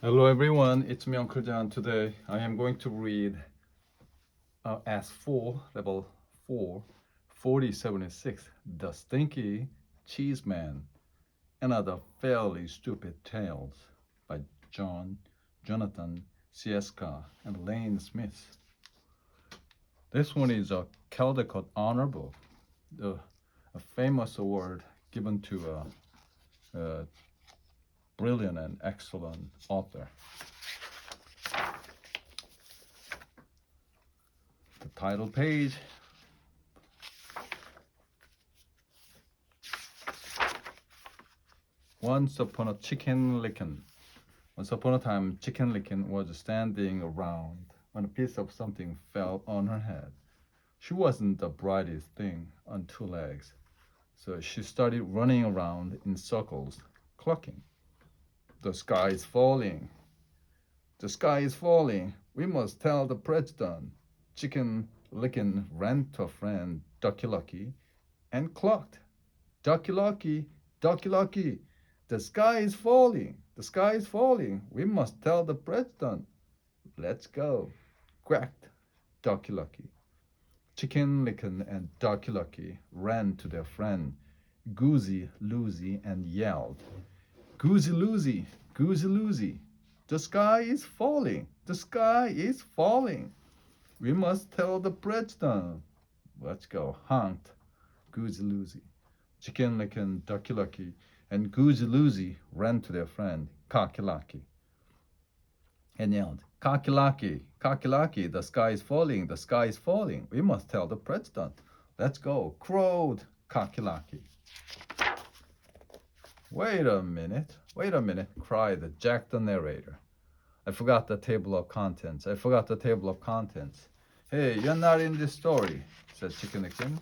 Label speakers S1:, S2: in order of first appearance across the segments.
S1: Hello everyone, it's me Uncle John. Today I am going to read S4, level 4, 4076, The Stinky Cheese Man, and Other Fairly Stupid Tales by Jonathan Sieska and Lane Smith. This one is a Caldecott Honor Book, a famous award given to a brilliant and excellent author. The title page. Once upon a chicken Licken. Once upon a time, chicken Licken was standing around when a piece of something fell on her head. She wasn't the brightest thing on two legs, so she started running around in circles, clucking. The sky is falling. The sky is falling. We must tell the president. Chicken Licken ran to a friend, Ducky Lucky, and clucked. Ducky Lucky, Ducky Lucky, the sky is falling. The sky is falling. We must tell the president. Let's go, quacked Ducky Lucky. Chicken Licken and Ducky Lucky ran to their friend, Goosey Loosey, and yelled, Goosey Loosey, Goosey Loosey, the sky is falling. The sky is falling. We must tell the president. Let's go, honked Goosey Loosey. Chicken Licken, Ducky Lucky, and Goosey Loosey ran to their friend, Cocky Lucky, and yelled, Cocky Lucky, Cocky Lucky, the sky is falling, the sky is falling. We must tell the president. Let's go, crowed Cocky Lucky. Wait a minute, cried Jack the narrator. I forgot the table of contents. Hey, you're not in this story, said Chicken Licken.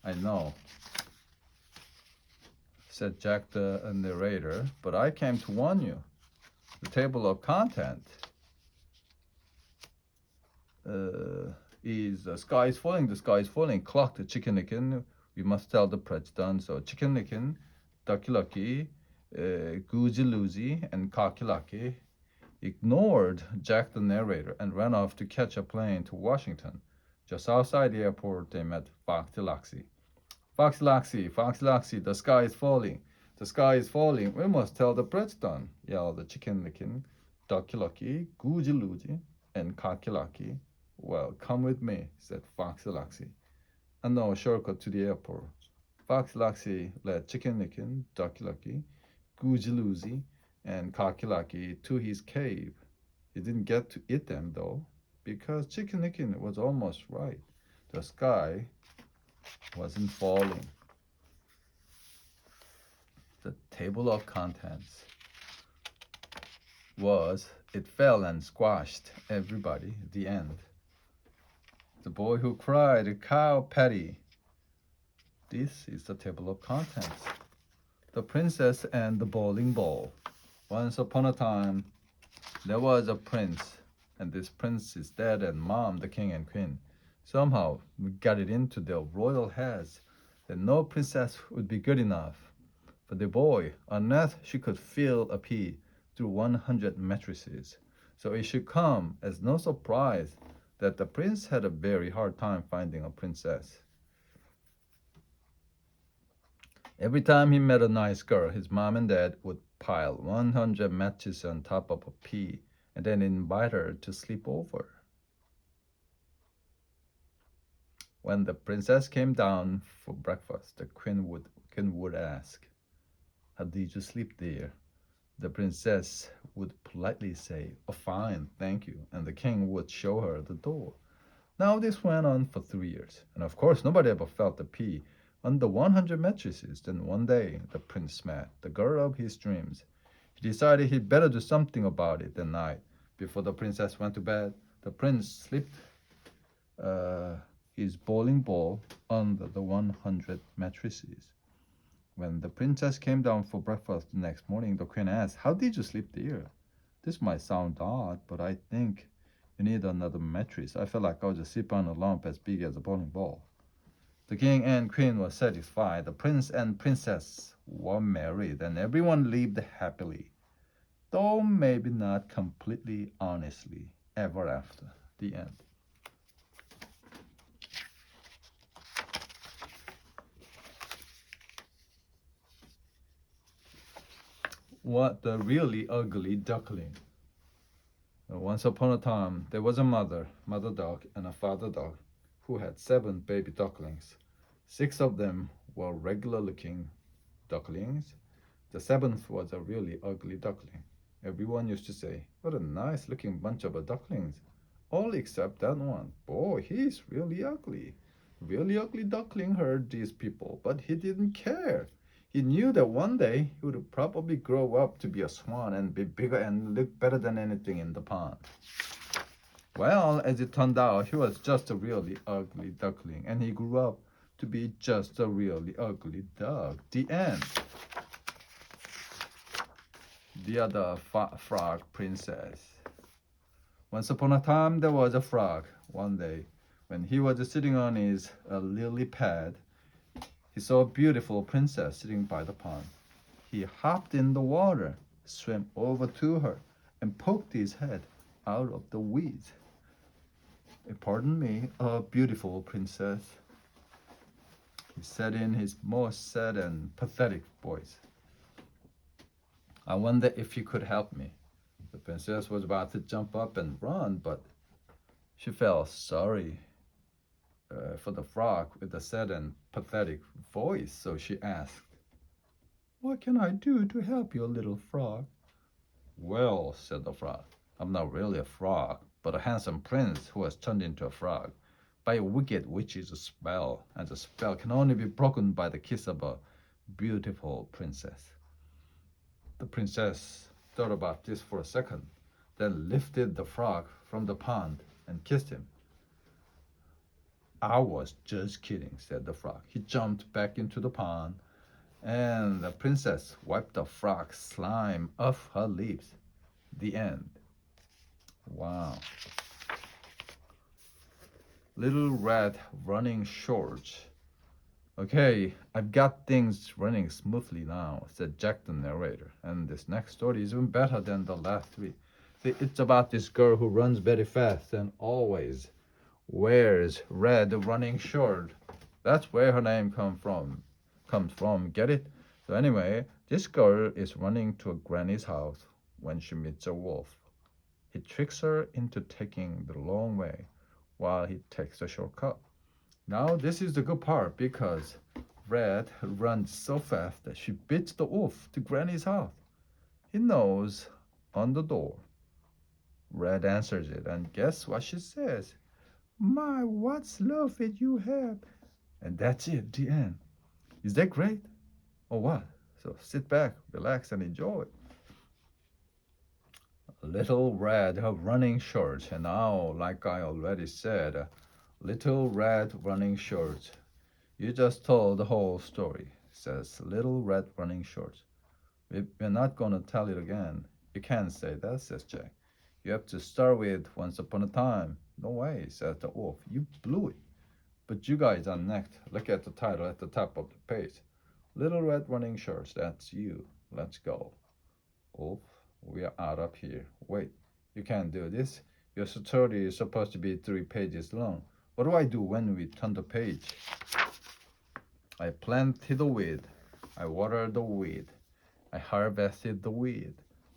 S1: I know, said Jack the narrator, but I came to warn you. The table of content is the sky is falling, clucked Chicken Licken. We must tell the president. So Chicken Licken, Ducky Lucky, Goosey Loosey, and Cocky Lucky ignored Jack the narrator and ran off to catch a plane to Washington. Just outside the airport, they met Foxy Loxy. Foxy Loxy, the sky is falling. The sky is falling. We must tell the president, yelled the Chicken Licken, Ducky Lucky, Goosey Loosey, and Cocky Lucky. Well, come with me, said Foxy Loxy. I know a shortcut to the airport. Foxy Loxy led Chicken Licken, Ducky Lucky, Goosey Loosey, and Cocky Lucky to his cave. He didn't get to eat them, though, because Chicken Licken was almost right. The sky wasn't falling. The table of contents was, it fell and squashed everybody. The end. The boy who cried, cow patty. This is the table of contents. The princess and the bowling ball. Once upon a time, there was a prince, and this prince's dad and mom, the king and queen, somehow got it into their royal heads that no princess would be good enough for the boy unless she could feel a pea through 100 mattresses. So it should come as no surprise that the prince had a very hard time finding a princess. Every time he met a nice girl, his mom and dad would pile 100 matches on top of a pea and then invite her to sleep over. When the princess came down for breakfast, the queen would ask, how did you sleep, dear? The princess would politely say, oh, fine, thank you, and the king would show her the door. Now this went on for 3 years, and of course nobody ever felt the pea on the 100 mattresses. Then one day the prince met the girl of his dreams. He decided he'd better do something about it that night. Before the princess went to bed, the prince slipped his bowling ball under the 100 mattresses. When the princess came down for breakfast the next morning, the queen asked, how did you sleep, dear? This might sound odd, but I think you need another mattress. I felt like I was just sleeping on a lump as big as a bowling ball. The king and queen were satisfied. The prince and princess were married, and everyone lived happily. though maybe not completely honestly ever after. The end. What the really ugly duckling. Once upon a time, there was a mother duck, and a father duck who had 7 baby ducklings. 6 of them were regular looking ducklings. The seventh was a really ugly duckling. Everyone used to say, "What a nice looking bunch of ducklings." All except that one. Boy, he's really ugly. Really ugly duckling heard these people, but he didn't care. He knew that one day he would probably grow up to be a swan and be bigger and look better than anything in the pond. Well, as it turned out, he was just a really ugly duckling, and he grew up to be just a really ugly duck. The end. The other frog princess. Once upon a time, there was a frog. One day, when he was sitting on his lily pad, he saw a beautiful princess sitting by the pond. He hopped in the water, swam over to her, and poked his head out of the weeds. "Pardon me, a beautiful princess," he said in his most sad and pathetic voice. "I wonder if you could help me." The princess was about to jump up and run, but she felt sorry for the frog with a sad and pathetic voice, so she asked, "What can I do to help you, little frog?" "Well," said the frog, "I'm not really a frog, but a handsome prince who has turned into a frog by a wicked witch's spell, and the spell can only be broken by the kiss of a beautiful princess." The princess thought about this for a second, then lifted the frog from the pond and kissed him. "I was just kidding," said the frog. He jumped back into the pond, and the princess wiped the frog's slime off her lips. The end. Wow. Little Red Running Shorts. "Okay, I've got things running smoothly now," said Jack the narrator. "And this next story is even better than the last three. See, it's about this girl who runs very fast and always wears red running shorts. That's where her name comes from. Get it? So anyway, this girl is running to a granny's house when she meets a wolf. He tricks her into taking the long way while he takes a shortcut. Now this is the good part because Red runs so fast that she beats the wolf to Granny's house. He knocks on the door. Red answers it, and guess what she says? "My, what slow feet you have." And that's it, the end. Is that great? Or what? So sit back, relax, and enjoy. Little Red Running Shorts. And now, like I already said, Little Red Running Shorts. "You just told the whole story," says Little Red Running Shorts. "We're not gonna tell it again." "You can't say that," says Jack. "You have to start with Once Upon a Time." "No way," says the wolf. "You blew it." "But you guys are next. Look at the title at the top of the page. Little Red Running Shorts, that's you. Let's go." "Wolf, we are out of here." "Wait, you can't do this. Your story is supposed to be 3 pages long. What do I do when we turn the page?" "I planted the weed. I watered the weed. I harvested the weed.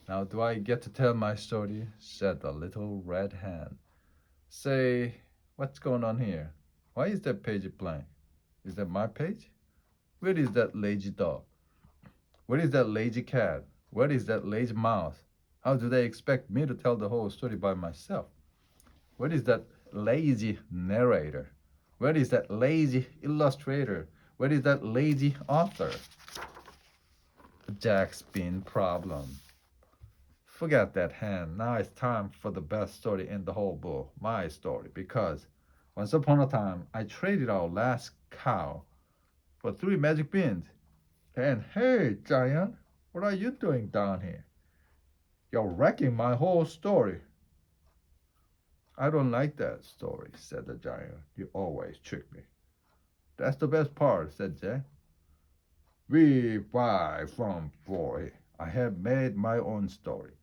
S1: Now do I get to tell my story?" said the little red hen. "Say, what's going on here? Why is that page blank? Is that my page? Where is that lazy dog? Where is that lazy cat? Where is that lazy mouse? How do they expect me to tell the whole story by myself? Where is that lazy narrator? Where is that lazy illustrator? Where is that lazy author?" Jack's bean problem. Forget that hen. Now it's time for the best story in the whole book, my story, because once upon a time I traded our last cow for 3 magic beans. And hey, Giant, what are you doing down here? You're wrecking my whole story. "I don't like that story," said the giant. "You always trick me." "That's the best part," said Jack. "We buy from boy. I have made my own story.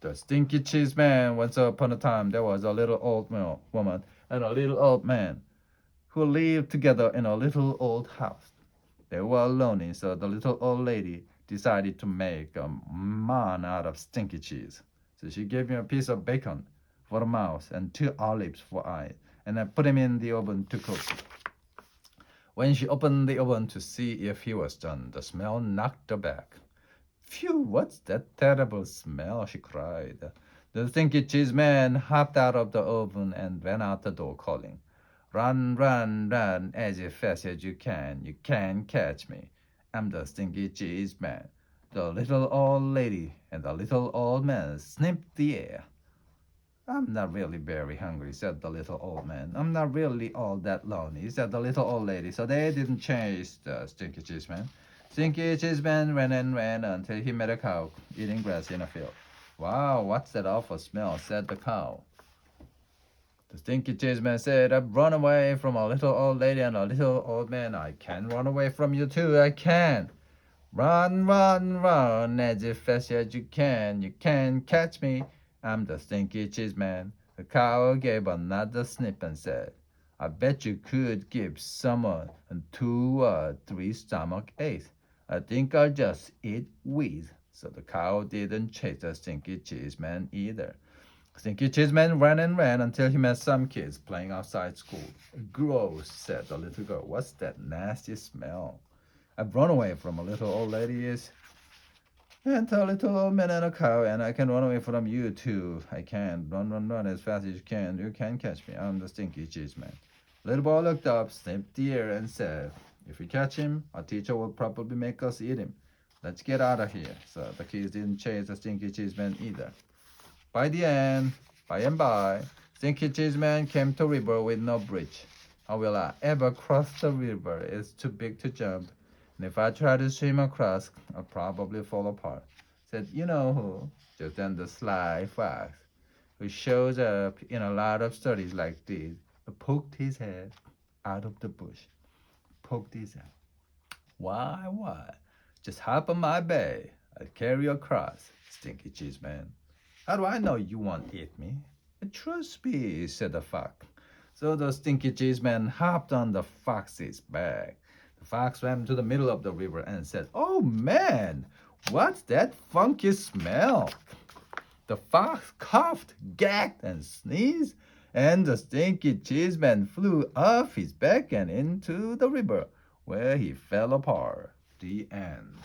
S1: The Stinky Cheese Man. Once upon a time, there was a little old woman and a little old man who lived together in a little old house. They were lonely, so the little old lady decided to make a man out of stinky cheese. So she gave him a piece of bacon for a mouth and 2 olives for eyes, and then put him in the oven to cook. When she opened the oven to see if he was done, the smell knocked her back. Phew, what's that terrible smell? She cried. The stinky cheese man hopped out of the oven and ran out the door, calling, "Run, run, run as fast as you can. You can't catch me. I'm the Stinky Cheese Man." The little old lady and the little old man sniffed the air. "I'm not really very hungry," said the little old man. "I'm not really all that lonely," said the little old lady. So they didn't chase the Stinky Cheese Man. Stinky Cheese Man ran and ran until he met a cow eating grass in a field. "Wow, what's that awful smell?" said the cow. The Stinky Cheese Man said, "I've run away from a little old lady and a little old man. I can run away from you too, I can. Run, run, run as fast as you can. You can't catch me. I'm the Stinky Cheese Man." The cow gave another sniff and said, "I bet you could give someone 2 or 3 stomach aches. I think I'll just eat weeds." So the cow didn't chase the Stinky Cheese Man either. Stinky Cheese Man ran and ran until he met some kids playing outside school. "Gross," said the little girl. "What's that nasty smell?" "I've run away from a little old lady and a little old man and a cow, and I can run away from you too. I can. Run, run, run as fast as you can. You can't catch me. I'm the Stinky Cheese Man." Little boy looked up, sniffed the air, and said, "If we catch him, our teacher will probably make us eat him. Let's get out of here." So the kids didn't chase the Stinky Cheese Man either. By the end, by and by, Stinky Cheese Man came to a river with no bridge. "How will I ever cross the river? It's too big to jump. And if I try to swim across, I'll probably fall apart," said you know who. Just then the sly fox, who shows up in a lot of stories like this, poked his head out of the bush. Poked his head. Why? Just hop on my back. I'll carry you across, Stinky Cheese Man." "How do I know you won't eat me?" "Trust me," said the fox. So the Stinky Cheese Man hopped on the fox's back. The fox swam to the middle of the river and said, "Oh man, what's that funky smell?" The fox coughed, gagged, and sneezed, and the Stinky Cheese Man flew off his back and into the river, where he fell apart. The end.